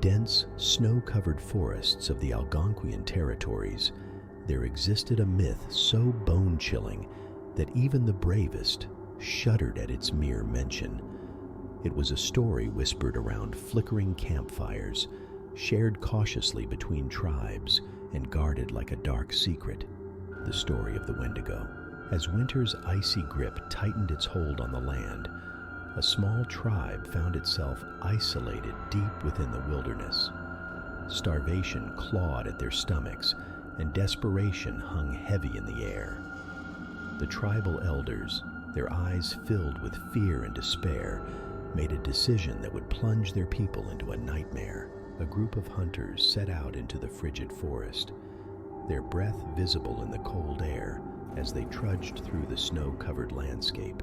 dense, snow-covered forests of the Algonquian territories, there existed a myth so bone-chilling that even the bravest shuddered at its mere mention. It was a story whispered around flickering campfires, shared cautiously between tribes, and guarded like a dark secret. The story of the Wendigo. As winter's icy grip tightened its hold on the land, a small tribe found itself isolated deep within the wilderness. Starvation clawed at their stomachs, and desperation hung heavy in the air. The tribal elders, their eyes filled with fear and despair, made a decision that would plunge their people into a nightmare. A group of hunters set out into the frigid forest, their breath visible in the cold air as they trudged through the snow-covered landscape.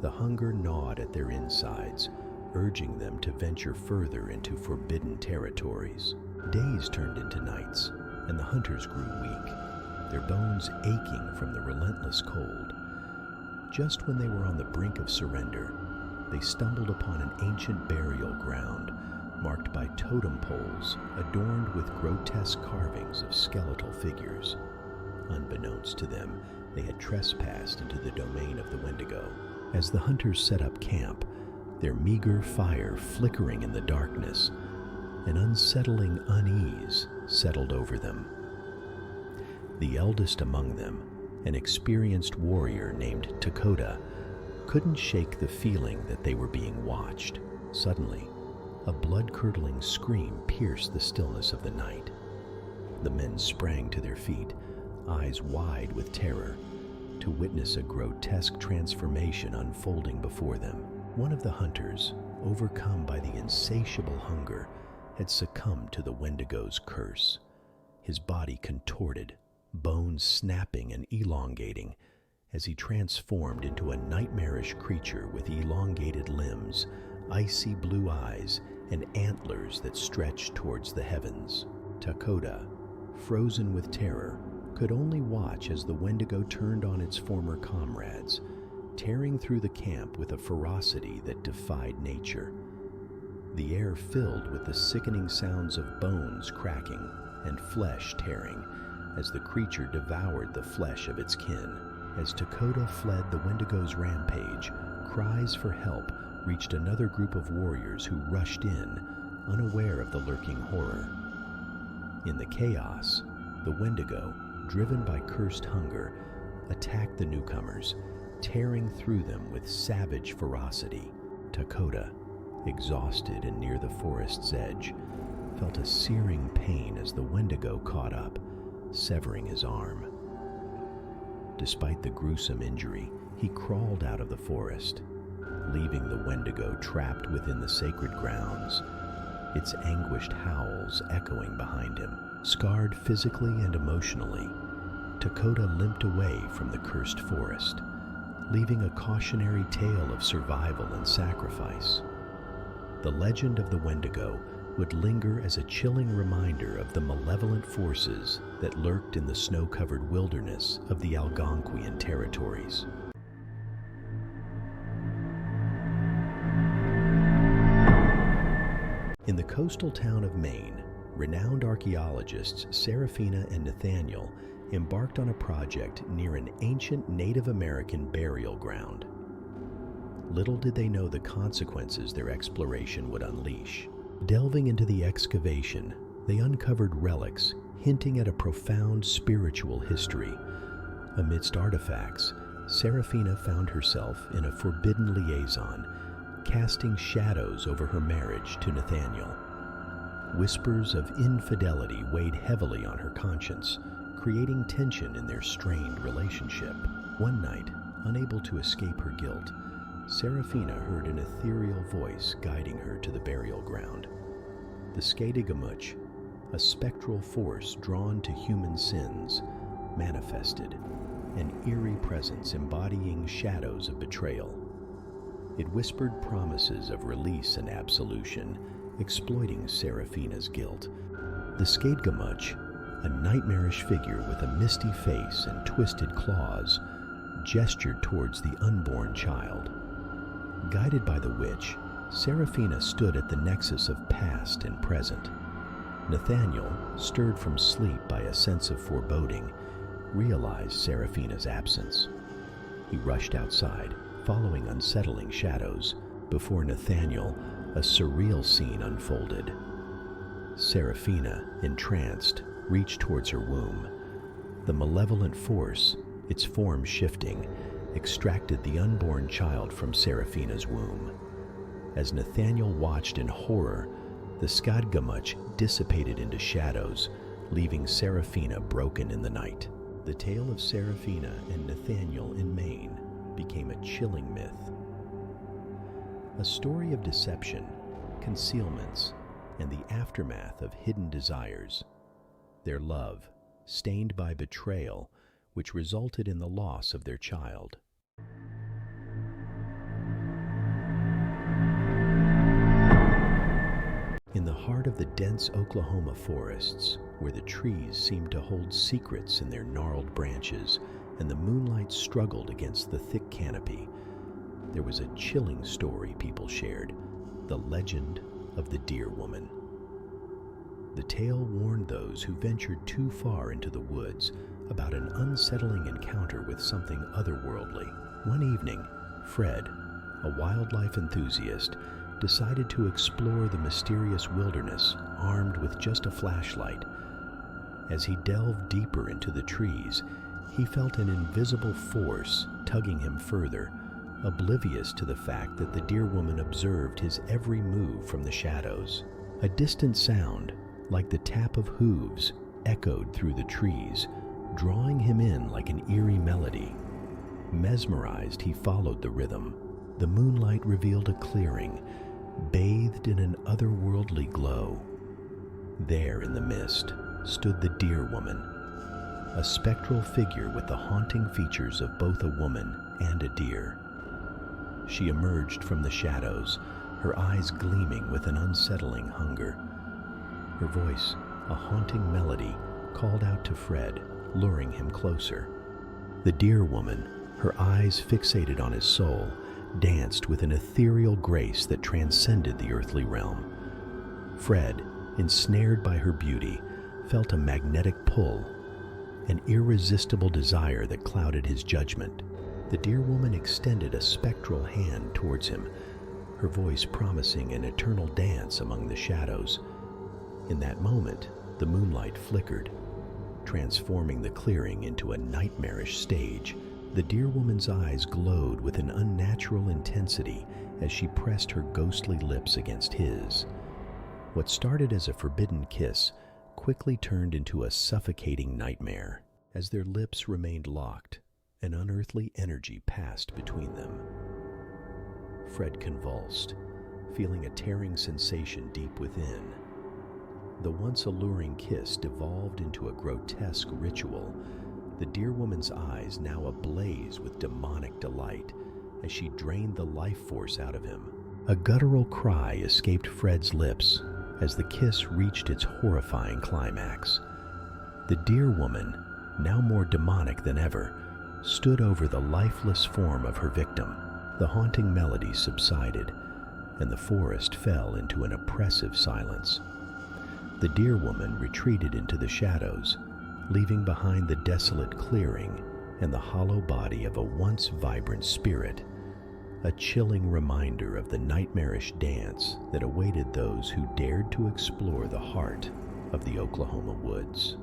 The hunger gnawed at their insides, urging them to venture further into forbidden territories. Days turned into nights, and the hunters grew weak, their bones aching from the relentless cold. Just when they were on the brink of surrender, they stumbled upon an ancient burial ground marked by totem poles adorned with grotesque carvings of skeletal figures. Unbeknownst to them, they had trespassed into the domain of the Wendigo. As the hunters set up camp, their meager fire flickering in the darkness, an unsettling unease settled over them. The eldest among them, an experienced warrior named Dakota, couldn't shake the feeling that they were being watched. Suddenly, a blood-curdling scream pierced the stillness of the night. The men sprang to their feet, eyes wide with terror, to witness a grotesque transformation unfolding before them. One of the hunters, overcome by the insatiable hunger, had succumbed to the Wendigo's curse. His body contorted, bones snapping and elongating, as he transformed into a nightmarish creature with elongated limbs, icy blue eyes, and antlers that stretched towards the heavens. Dakota, frozen with terror, could only watch as the Wendigo turned on its former comrades, tearing through the camp with a ferocity that defied nature. The air filled with the sickening sounds of bones cracking and flesh tearing as the creature devoured the flesh of its kin. As Dakota fled the Wendigo's rampage, cries for help reached another group of warriors who rushed in, unaware of the lurking horror. In the chaos, the Wendigo, driven by cursed hunger, attacked the newcomers, tearing through them with savage ferocity. Dakota, exhausted and near the forest's edge, felt a searing pain as the Wendigo caught up, severing his arm. Despite the gruesome injury, he crawled out of the forest, leaving the Wendigo trapped within the sacred grounds, its anguished howls echoing behind him. Scarred physically and emotionally, Dakota limped away from the cursed forest, leaving a cautionary tale of survival and sacrifice. The legend of the Wendigo would linger as a chilling reminder of the malevolent forces that lurked in the snow-covered wilderness of the Algonquian territories. In the coastal town of Maine, renowned archaeologists Serafina and Nathaniel embarked on a project near an ancient Native American burial ground. Little did they know the consequences their exploration would unleash. Delving into the excavation, they uncovered relics hinting at a profound spiritual history. Amidst artifacts, Serafina found herself in a forbidden liaison, casting shadows over her marriage to Nathaniel. Whispers of infidelity weighed heavily on her conscience, creating tension in their strained relationship. One night, unable to escape her guilt, Serafina heard an ethereal voice guiding her to the burial ground. The Skadegamutc, a spectral force drawn to human sins, manifested, an eerie presence embodying shadows of betrayal. It whispered promises of release and absolution, exploiting Serafina's guilt. The Skadegamutc, a nightmarish figure with a misty face and twisted claws, gestured towards the unborn child. Guided by the witch, Seraphina stood at the nexus of past and present. Nathaniel, stirred from sleep by a sense of foreboding, realized Seraphina's absence. He rushed outside, following unsettling shadows. Before Nathaniel, a surreal scene unfolded. Seraphina, entranced, reached towards her womb. The malevolent force, its form shifting, extracted the unborn child from Seraphina's womb. As Nathaniel watched in horror, the Skadegamutc dissipated into shadows, leaving Seraphina broken in the night. The tale of Seraphina and Nathaniel in Maine became a chilling myth. A story of deception, concealments, and the aftermath of hidden desires. Their love, stained by betrayal, which resulted in the loss of their child. In the heart of the dense Oklahoma forests, where the trees seemed to hold secrets in their gnarled branches and the moonlight struggled against the thick canopy, there was a chilling story people shared, the legend of the Deer Woman. The tale warned those who ventured too far into the woods about an unsettling encounter with something otherworldly. One evening, Fred, a wildlife enthusiast, decided to explore the mysterious wilderness armed with just a flashlight. As he delved deeper into the trees, he felt an invisible force tugging him further, oblivious to the fact that the Deer Woman observed his every move from the shadows. A distant sound, like the tap of hooves, echoed through the trees, drawing him in like an eerie melody. Mesmerized, he followed the rhythm. The moonlight revealed a clearing, bathed in an otherworldly glow. There in the mist stood the Deer Woman, a spectral figure with the haunting features of both a woman and a deer. She emerged from the shadows, her eyes gleaming with an unsettling hunger. Her voice, a haunting melody, called out to Fred, luring him closer. The Deer Woman, her eyes fixated on his soul, danced with an ethereal grace that transcended the earthly realm. Fred, ensnared by her beauty, felt a magnetic pull, an irresistible desire that clouded his judgment. The Deer Woman extended a spectral hand towards him, her voice promising an eternal dance among the shadows. In that moment, the moonlight flickered, transforming the clearing into a nightmarish stage. The Deer Woman's eyes glowed with an unnatural intensity as she pressed her ghostly lips against his. What started as a forbidden kiss quickly turned into a suffocating nightmare. As their lips remained locked, an unearthly energy passed between them. Fred convulsed, feeling a tearing sensation deep within. The once alluring kiss devolved into a grotesque ritual, the Deer Woman's eyes now ablaze with demonic delight as she drained the life force out of him. A guttural cry escaped Fred's lips as the kiss reached its horrifying climax. The Deer Woman, now more demonic than ever, stood over the lifeless form of her victim. The haunting melody subsided, and the forest fell into an oppressive silence. The Deer Woman retreated into the shadows, leaving behind the desolate clearing and the hollow body of a once vibrant spirit, a chilling reminder of the nightmarish dance that awaited those who dared to explore the heart of the Oklahoma woods.